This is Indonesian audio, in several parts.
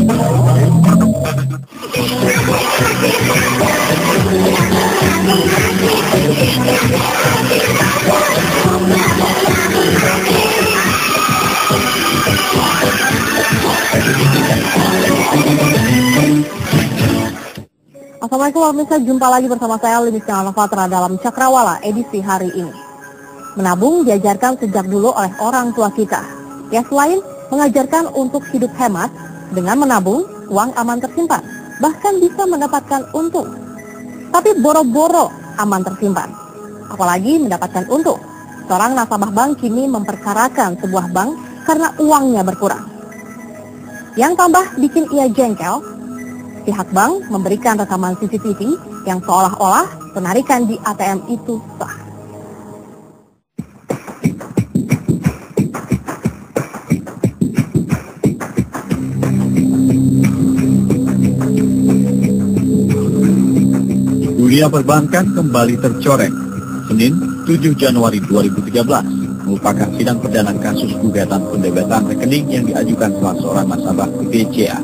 Assalamualaikum warahmatullahi wabarakatuh. Jumpa lagi bersama saya Limis Nafatra dalam Cakrawala edisi hari ini. Menabung diajarkan sejak dulu oleh orang tua kita. Ya, selain mengajarkan untuk hidup hemat, dengan menabung, uang aman tersimpan, bahkan bisa mendapatkan untung. Tapi boro-boro aman tersimpan, apalagi mendapatkan untung. Seorang nasabah bank kini memperkarakan sebuah bank karena uangnya berkurang. Yang tambah bikin ia jengkel, pihak bank memberikan rekaman CCTV yang seolah-olah penarikan di ATM itu sah. Dunia perbankan kembali tercoreng. Senin, 7 Januari 2013, merupakan sidang perdana kasus gugatan pendebetan rekening yang diajukan salah seorang nasabah BCA.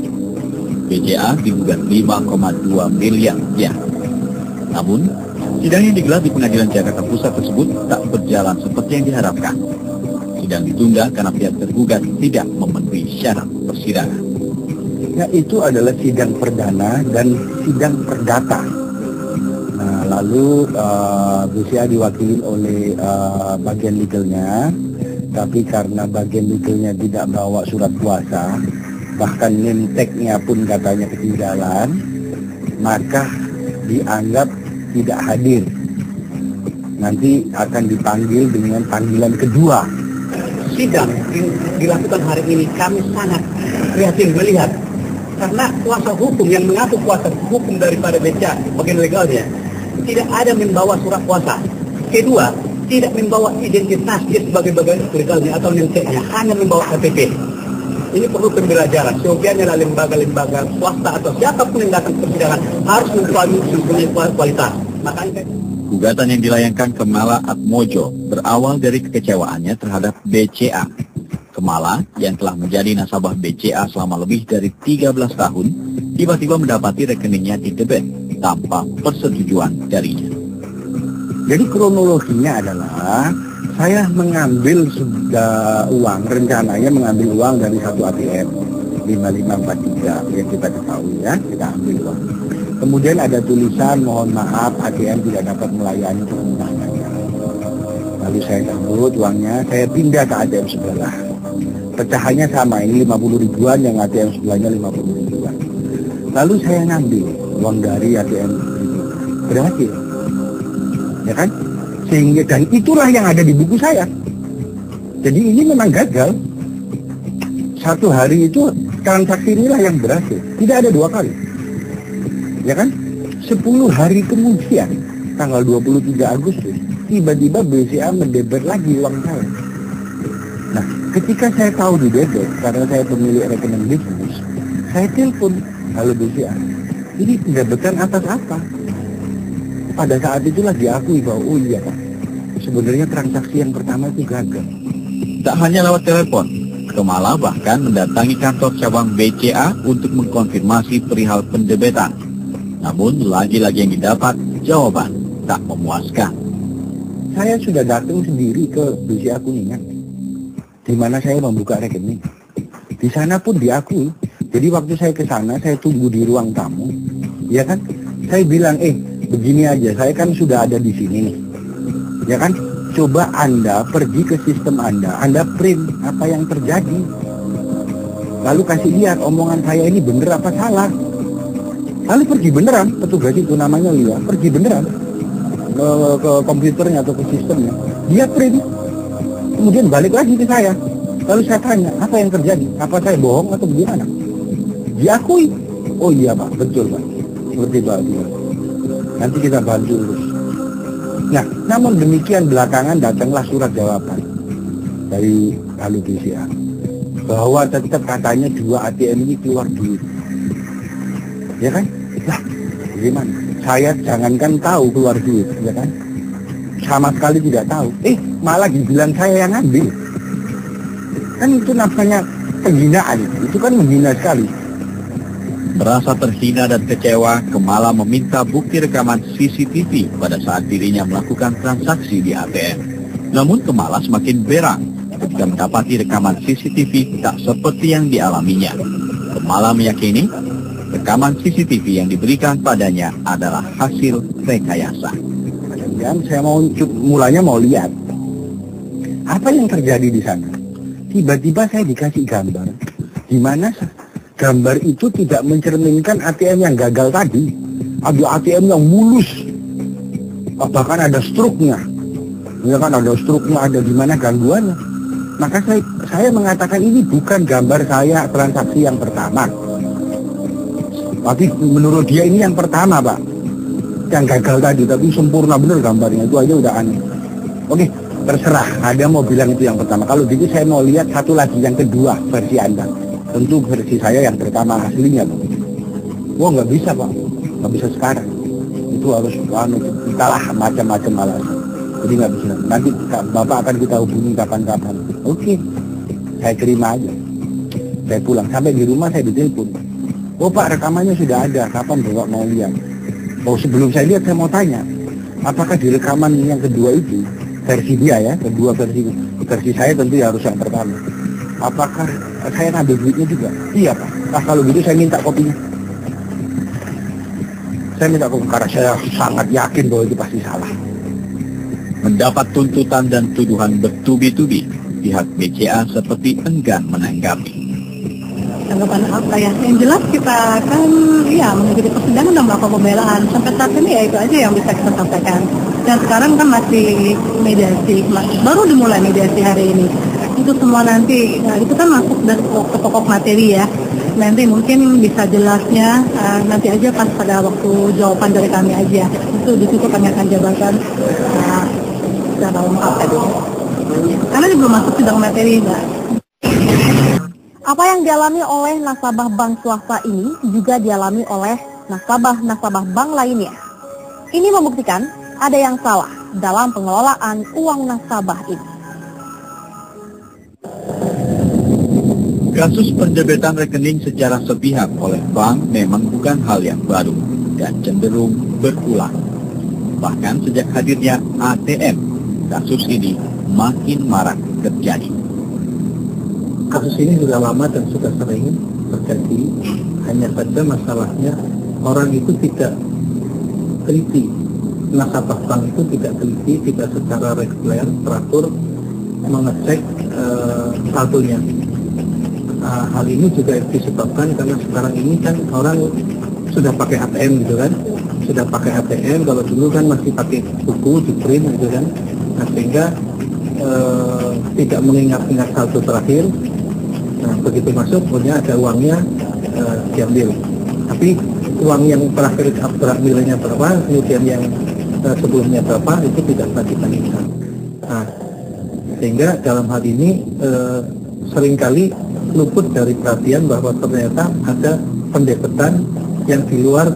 BCA digugat 5,2 miliar rupiah. Namun, sidang yang digelar di Pengadilan Jakarta Pusat tersebut tak berjalan seperti yang diharapkan. Sidang ditunda karena pihak tergugat tidak memenuhi syarat persidangan. Ya, itu adalah sidang perdana dan sidang perdata. Nah, lalu BCA diwakili oleh bagian legalnya, tapi karena bagian legalnya tidak bawa surat kuasa, bahkan name tag-nya pun katanya ketinggalan, maka dianggap tidak hadir. Nanti akan dipanggil dengan panggilan kedua. Sidang dilakukan hari ini kami sangat prihatin melihat, karena kuasa hukum yang mengatur kuasa hukum daripada BCA bagian legalnya tidak ada membawa surat kuasa. Kedua, tidak membawa identitas dia sebagai bagian legalnya atau name tag-nya, hanya membawa KTP. Ini perlu pembelajaran. Seyogianya lembaga-lembaga swasta atau siapapun yang datang ke persidangan harus mempunyai kualitas. Makanya gugatan yang dilayangkan Kemala Atmojo berawal dari kekecewaannya terhadap BCA. Kemala yang telah menjadi nasabah BCA selama lebih dari 13 tahun, tiba-tiba mendapati rekeningnya didebet tanpa persetujuan darinya. Jadi kronologinya adalah saya mengambil uang, rencananya mengambil uang dari satu ATM 5543 yang kita ketahui ya, kita ambil uang. Kemudian ada tulisan mohon maaf ATM tidak dapat melayani penggunaannya. Lalu saya cabut uangnya, saya pindah ke ATM sebelah. Pecahannya sama, ini 50 ribuan, yang ATM sebelahnya 50 ribuan. Lalu saya ngambil uang dari ATM itu, berhasil, ya kan? Sehingga, dan itulah yang ada di buku saya. Jadi ini memang gagal. Satu hari itu transaksi inilah yang berhasil, tidak ada dua kali, ya kan? 10 hari kemudian, tanggal 23 Agustus, tiba-tiba BCA mendebet lagi uang saya. Nah, ketika saya tahu didebet, karena saya pemilik rekening bisnis, saya telepon, halo BCA, ini pendebetan atas apa? Pada saat itulah diakui bahwa oh iya Pak, sebenarnya transaksi yang pertama itu gagal. Tak hanya lewat telepon, Kemala bahkan mendatangi kantor cabang BCA untuk mengkonfirmasi perihal pendebetan. Namun lagi-lagi yang didapat jawaban tak memuaskan. Saya sudah datang sendiri ke BCA Kuningan, di mana saya membuka rekening. Di sana pun diakui. Jadi waktu saya ke sana, saya tunggu di ruang tamu, ya kan? Saya bilang, begini aja, saya kan sudah ada di sini nih, ya kan? Coba Anda pergi ke sistem Anda print apa yang terjadi, lalu kasih lihat omongan saya ini bener apa salah. Lalu pergi beneran, petugas itu namanya Lia, pergi beneran ke komputernya atau ke sistemnya, dia print, kemudian balik lagi ke saya. Lalu saya tanya, apa yang terjadi? Apa saya bohong atau bagaimana? Diakui, oh iya Pak, betul Pak, seperti Pak bilang. Nanti kita bantu urus. Nah, namun demikian belakangan datanglah surat jawaban dari Halo BCA bahwa tetap katanya 2 ATM ini keluar duit, ya kan? Lah, gimana? Saya jangankan tahu keluar duit, ya kan? Sama sekali tidak tahu. Malah dibilang saya yang ambil. Kan itu namanya penghinaan, itu kan menghina sekali. Merasa terhina dan kecewa, Kemala meminta bukti rekaman CCTV pada saat dirinya melakukan transaksi di ATM. Namun Kemala semakin berang ketika mendapati rekaman CCTV tak seperti yang dialaminya. Kemala meyakini rekaman CCTV yang diberikan padanya adalah hasil rekayasa. Kemudian saya mulanya mau lihat apa yang terjadi di sana. Tiba-tiba saya dikasih gambar, di mana gambar itu tidak mencerminkan ATM yang gagal tadi. Ada ATM yang mulus, bahkan ada struknya. Ya kan, ada struknya, ada di mana gangguannya. Maka saya mengatakan ini bukan gambar saya transaksi yang pertama. Tapi menurut dia ini yang pertama, Pak. Yang gagal tadi, tapi sempurna bener gambarnya. Itu aja udah aneh. Oke, terserah. Ada mau bilang itu yang pertama. Kalau gitu saya mau lihat satu lagi, yang kedua versi Anda. Tentu versi saya yang pertama aslinya, Pak. Wah, nggak bisa, Pak. Nggak bisa sekarang. Itu harus kita lah macam-macam alasan. Jadi nggak bisa. Nanti Bapak akan kita hubungi kapan-kapan. Oke, saya terima aja. Saya pulang. Sampai di rumah saya ditelepon. Oh Pak, rekamannya sudah ada. Kapan Bapak mau lihat? Oh, sebelum saya lihat saya mau tanya. Apakah di rekaman yang kedua itu, versi dia ya, kedua versi saya tentu ya harus yang pertama. Apakah saya ngambil duitnya juga? Iya Pak. Nah kalau gitu saya minta kopinya. Saya minta kopi karena saya sangat yakin bahwa itu pasti salah. Mendapat tuntutan dan tuduhan bertubi-tubi, pihak BCA seperti enggan menanggapi. Tanggapan apa ya? Yang jelas kita akan mengikuti persidangan dan melakukan pembelaan. Sampai saat ini ya itu aja yang bisa kita sampaikan. Dan sekarang kan masih mediasi, baru dimulai mediasi hari ini. Itu semua nanti, itu kan masuk dari pokok materi ya. Nanti mungkin bisa jelasnya nanti aja pas pada waktu jawaban dari kami aja. Itu di situ kami akan jabarkan secara lengkap tadi. Karena ini belum masuk sidang materi, Mbak. Apa yang dialami oleh nasabah bank swasta ini juga dialami oleh nasabah-nasabah bank lainnya. Ini membuktikan ada yang salah dalam pengelolaan uang nasabah ini. Kasus pendebetan rekening secara sepihak oleh bank memang bukan hal yang baru dan cenderung berulang. Bahkan sejak hadirnya ATM, kasus ini makin marak terjadi. Kasus ini sudah lama dan sudah sering terjadi. Hanya saja masalahnya orang itu tidak teliti. Nasabah bank itu tidak teliti, tidak secara reguler, teratur mengecek saldonya. Hal ini juga disebabkan karena sekarang ini kan orang sudah pakai ATM gitu kan, sudah pakai ATM. Kalau dulu kan masih pakai buku di print gitu kan, nah sehingga tidak mengingat-ingat saldo terakhir. Nah begitu masuk, punya ada uangnya diambil. Tapi uang yang terakhir nilainya berapa, kemudian yang sebelumnya berapa itu tidak bisa dibandingkan. Nah, sehingga dalam hal ini seringkali luput dari perhatian bahwa ternyata ada pendebetan yang di luar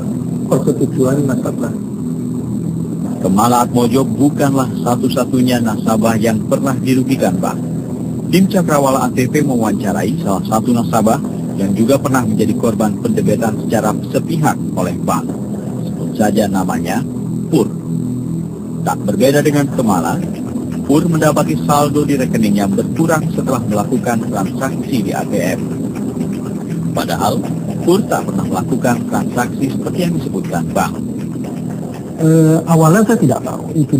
persetujuan nasabah. Kemala Atmojo bukanlah satu-satunya nasabah yang pernah dirugikan bank. Tim Cakrawala ATV mewawancarai salah satu nasabah yang juga pernah menjadi korban pendebetan secara sepihak oleh bank. Sebut saja namanya Pur. Tak berbeda dengan Kemala, Pur mendapati saldo di rekeningnya berkurang setelah melakukan transaksi di ATM. Padahal, Pur tak pernah melakukan transaksi seperti yang disebutkan bank. Awalnya saya tidak tahu itu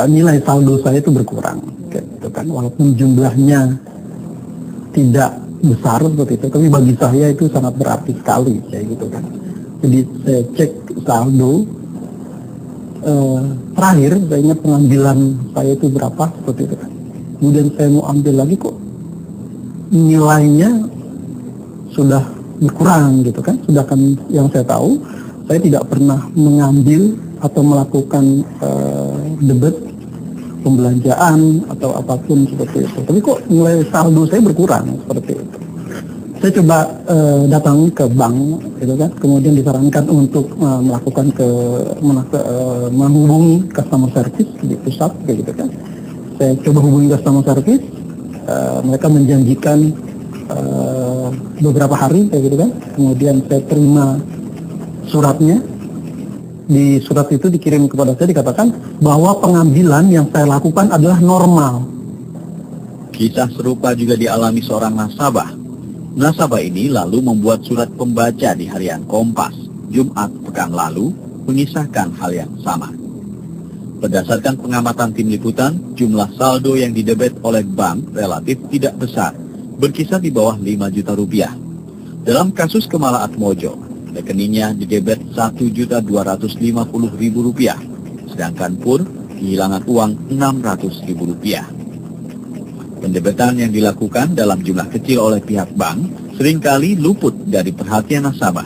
nilai saldo saya itu berkurang, gitu kan. Walaupun jumlahnya tidak besar seperti itu, tapi bagi saya itu sangat berarti sekali, kayak gitu kan. Jadi saya cek saldo. Terakhir saya ingat pengambilan saya itu berapa seperti itu kan. Kemudian saya mau ambil lagi kok nilainya sudah berkurang gitu kan. Sedangkan yang saya tahu saya tidak pernah mengambil atau melakukan debit pembelanjaan atau apapun seperti itu. Tapi kok nilai saldo saya berkurang seperti itu. Saya coba datang ke bank, gitu kan. Kemudian disarankan untuk melakukan menghubungi customer service di pusat, kayak gitu kan. Saya coba hubungi customer service, mereka menjanjikan beberapa hari kayak gitu kan. Kemudian saya terima suratnya. Di surat itu dikirim kepada saya, dikatakan bahwa pengambilan yang saya lakukan adalah normal. Kisah serupa juga dialami seorang nasabah. Nasabah ini lalu membuat surat pembaca di harian Kompas Jumat pekan lalu mengisahkan hal yang sama. Berdasarkan pengamatan tim liputan, jumlah saldo yang didebet oleh bank relatif tidak besar, berkisar di bawah 5 juta rupiah. Dalam kasus Kemala Atmojo, rekeningnya didebet Rp1.250.000, sedangkan Pur kehilangan uang Rp600.000. Pendebetan yang dilakukan dalam jumlah kecil oleh pihak bank seringkali luput dari perhatian nasabah.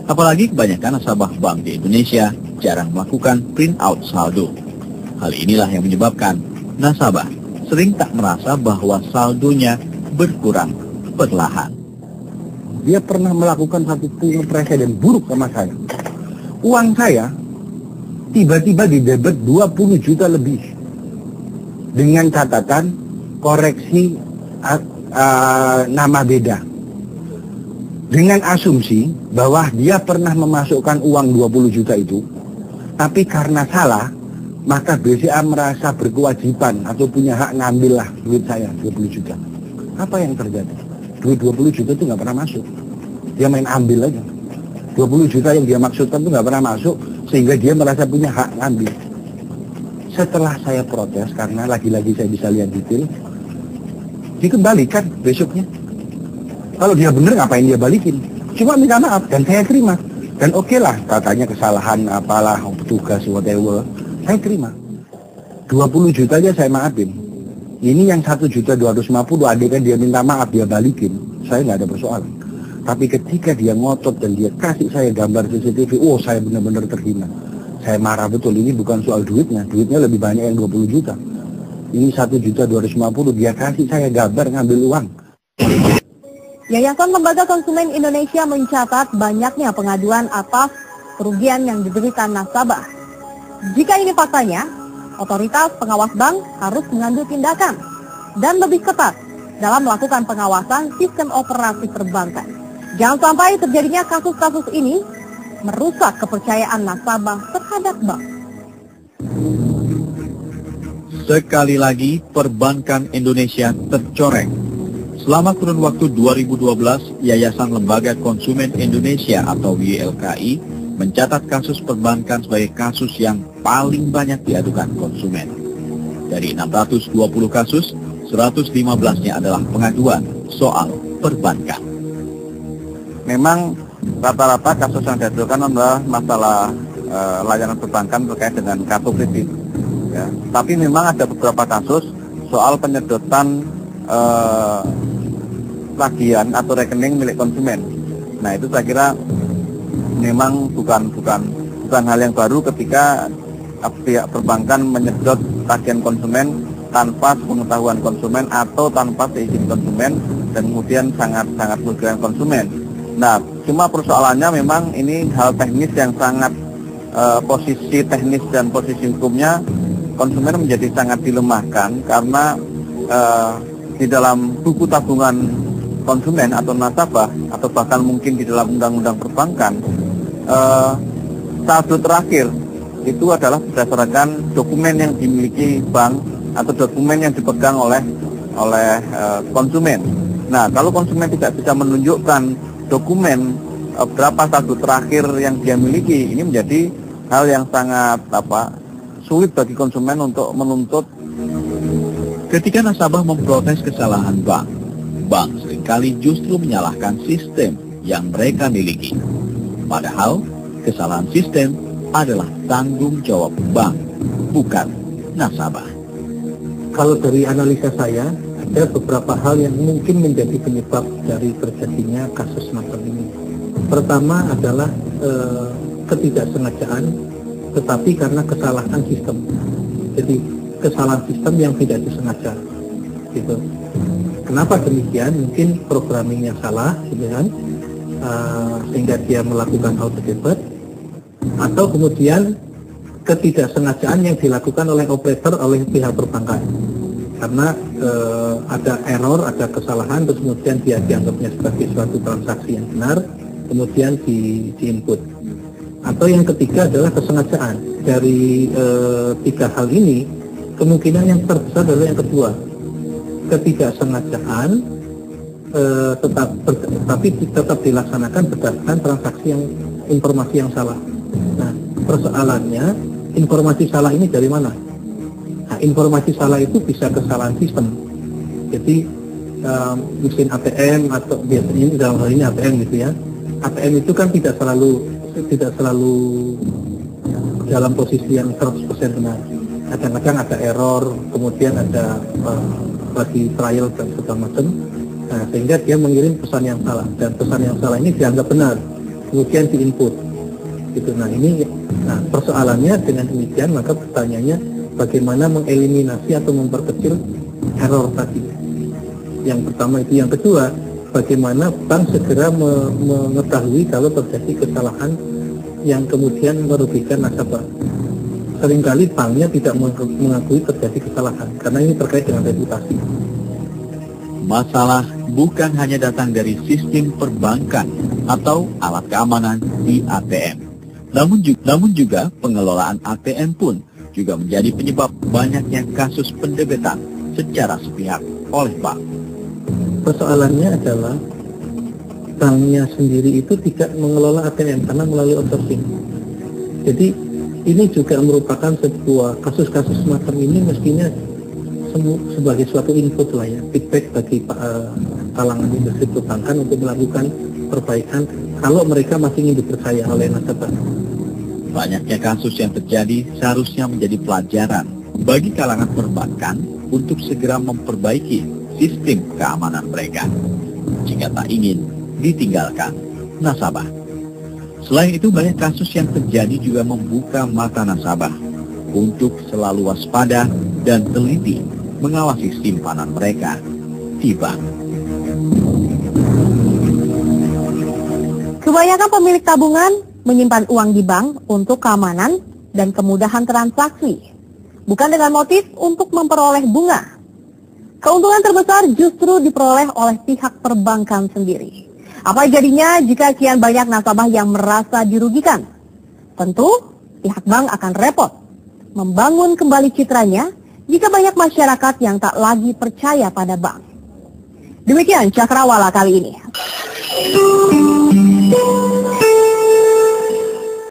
Apalagi kebanyakan nasabah bank di Indonesia jarang melakukan print out saldo. Hal inilah yang menyebabkan nasabah sering tak merasa bahwa saldonya berkurang perlahan. Dia pernah melakukan satu presiden buruk sama saya. Uang saya tiba-tiba didebet 20 juta lebih. Dengan catatan koreksi nama beda. Dengan asumsi bahwa dia pernah memasukkan uang 20 juta itu, tapi karena salah, maka BCA merasa berkewajiban atau punya hak ngambil lah duit saya 20 juta. Apa yang terjadi? Duit 20 juta itu nggak pernah masuk. Dia main ambil aja. 20 juta yang dia maksudkan itu nggak pernah masuk, sehingga dia merasa punya hak ngambil. Setelah saya protes, karena lagi-lagi saya bisa lihat detail, dikembalikan besoknya. Kalau dia benar, ngapain dia balikin? Cuma minta maaf, dan saya terima. Dan oke lah, katanya kesalahan apalah, petugas, whatever. Saya terima. 20 juta aja saya maafin. Ini yang 1.250.000, andai kan dia minta maaf, dia balikin. Saya nggak ada persoalan. Tapi ketika dia ngotot dan dia kasih saya gambar CCTV, saya benar-benar terhina. Saya marah betul, ini bukan soal duitnya. Duitnya lebih banyak yang 20 juta. Ini 1.250.000, dia kasih saya gambar ngambil uang. Yayasan Lembaga Konsumen Indonesia mencatat banyaknya pengaduan atas kerugian yang diderita nasabah. Jika ini faktanya, otoritas pengawas bank harus mengambil tindakan dan lebih ketat dalam melakukan pengawasan sistem operasi perbankan. Jangan sampai terjadinya kasus-kasus ini merusak kepercayaan nasabah terhadap bank. Sekali lagi, perbankan Indonesia tercoreng. Selama kurun waktu 2012, Yayasan Lembaga Konsumen Indonesia atau YLKI mencatat kasus perbankan sebagai kasus yang paling banyak diadukan konsumen. Dari 620 kasus, 115-nya adalah pengaduan soal perbankan. Memang rata-rata kasus yang diadukan adalah masalah layanan perbankan terkait dengan kartu kredit. Ya. Tapi memang ada beberapa kasus soal penyedotan tagihan atau rekening milik konsumen. Nah, itu saya kira memang bukan hal yang baru ketika pihak perbankan menyedot tagihan konsumen tanpa pengetahuan konsumen atau tanpa seizin konsumen dan kemudian sangat merugikan konsumen. Nah, cuma persoalannya memang ini hal teknis yang sangat posisi teknis dan posisi hukumnya konsumen menjadi sangat dilemahkan karena di dalam buku tabungan konsumen atau nasabah atau bahkan mungkin di dalam undang-undang perbankan saldo terakhir itu adalah berdasarkan dokumen yang dimiliki bank atau dokumen yang dipegang oleh konsumen. Nah, kalau konsumen tidak bisa menunjukkan dokumen berapa saldo terakhir yang dia miliki, ini menjadi hal yang sangat sulit bagi konsumen untuk menuntut. Ketika nasabah memprotes kesalahan bank seringkali justru menyalahkan sistem yang mereka miliki. Padahal kesalahan sistem adalah tanggung jawab bank, bukan nasabah. Kalau dari analisa saya, ada beberapa hal yang mungkin menjadi penyebab dari terjadinya kasus macam ini. Pertama adalah ketidaksengajaan, tetapi karena kesalahan sistem. Jadi kesalahan sistem yang tidak disengaja, gitu. Kenapa demikian? Mungkin programmingnya salah, gitu kan? Sehingga dia melakukan auto debit, atau kemudian ketidaksengajaan yang dilakukan oleh operator oleh pihak perbankan. karena ada error, ada kesalahan, terus kemudian dia dianggapnya sebagai suatu transaksi yang benar, kemudian di-input. Atau yang ketiga adalah kesengajaan. Dari 3 hal ini, kemungkinan yang terbesar adalah yang kedua, ketidaksengajaan, tapi tetap dilaksanakan berdasarkan transaksi yang informasi yang salah. Nah, persoalannya informasi salah ini dari mana? Nah, informasi salah itu bisa kesalahan sistem. Jadi mesin ATM atau biasanya dalam hal ini ATM gitu ya. ATM itu kan tidak selalu dalam posisi yang 100% benar. Kadang-kadang ada error, kemudian ada lagi trial dan segala macam. Nah, sehingga dia mengirim pesan yang salah, dan pesan yang salah ini dianggap benar, kemudian diinput. Gitu. Nah, persoalannya dengan demikian, maka pertanyaannya bagaimana mengeliminasi atau memperkecil error tadi. Yang pertama itu. Yang kedua, bagaimana bank segera mengetahui kalau terjadi kesalahan yang kemudian merugikan nasabah. Seringkali banknya tidak mengakui terjadi kesalahan, karena ini terkait dengan reputasi. Masalah bukan hanya datang dari sistem perbankan atau alat keamanan di ATM. Namun juga pengelolaan ATM pun juga menjadi penyebab banyaknya kasus pendebetan secara sepihak oleh bank. Persoalannya adalah banknya sendiri itu tidak mengelola ATM karena melalui outsourcing. Jadi ini juga merupakan sebuah kasus-kasus semacam ini mestinya sebagai suatu input lah ya, feedback bagi kalangan industri perbankan untuk melakukan perbaikan kalau mereka masih ingin dipercaya oleh nasabah. Banyaknya kasus yang terjadi seharusnya menjadi pelajaran bagi kalangan perbankan untuk segera memperbaiki sistem keamanan mereka jika tak ingin ditinggalkan nasabah. Selain itu, banyak kasus yang terjadi juga membuka mata nasabah untuk selalu waspada dan teliti mengawasi simpanan mereka di bank. Kebanyakan pemilik tabungan menyimpan uang di bank untuk keamanan dan kemudahan transaksi, bukan dengan motif untuk memperoleh bunga. Keuntungan terbesar justru diperoleh oleh pihak perbankan sendiri. Apa jadinya jika kian banyak nasabah yang merasa dirugikan? Tentu pihak bank akan repot membangun kembali citranya jika banyak masyarakat yang tak lagi percaya pada bank. Demikian Cakrawala kali ini.